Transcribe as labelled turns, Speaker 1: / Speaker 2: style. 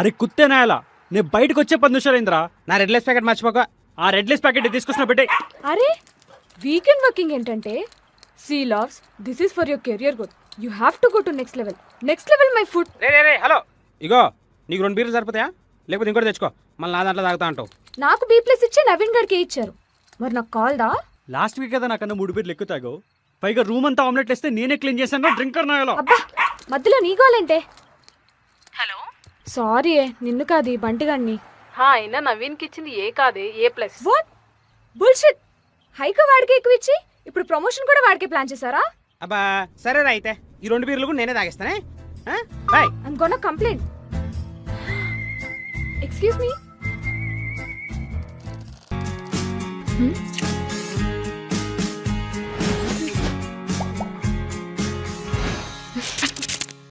Speaker 1: అరే కుత్తేనాయాల నేను బయటకు వచ్చే 10 నిమిషాలైందిరా.
Speaker 2: నా రెడ్ లెస్ ప్యాకెట్ మర్చిపోక.
Speaker 1: ఆ రెడ్ లెస్ ప్యాకెట్ తీసుకొచ్చిన పెట్టే.
Speaker 3: అరే వీకెండ్ వర్కింగ్ ఏంటంటే see loves this is for your career growth. You have to go to next level my food.
Speaker 2: రే హలో ఇగో నీకు 2 బీర్లు సరిపోతాయా? లేకపోతే ఇంకోటి తెచ్చుకో, మళ్ళీ నా దాంట్లో తాగుతా అంటావు.
Speaker 3: నాకు బీ ప్లస్ ఇచ్చి నవీన్ గారికి ఇచ్చారు, మరి నాకు కాల్ దా.
Speaker 1: లాస్ట్ వీక్ కదా నాకన్నా 3 బీర్లు ఎక్కువ తాగావు. పైగా రూమ్ అంతా ఆమ్లెట్ వేస్తే నేనే క్లీన్ చేశాను. డ్రింకర్ నాయాల.
Speaker 3: అబ్బా మధ్యలో నీ గోలంటే. హలో సారీ నిన్ను కాదు బంటిగాడిని.
Speaker 4: అయినా నవీన్కి ఇచ్చింది ఏ కాదే A+.
Speaker 3: What bullshit. హైక్ వాడికి ఎక్కువ ఇచ్చి ఇప్పుడు ప్రమోషన్ కూడా వాడికే ప్లాన్ చేశారా?
Speaker 2: అబ్బా సరేరా, అయితే ఈ 2 బీర్లు కూడా నేనే తాగేస్తానే. Bye.
Speaker 3: I'm gonna complaint. Excuse me.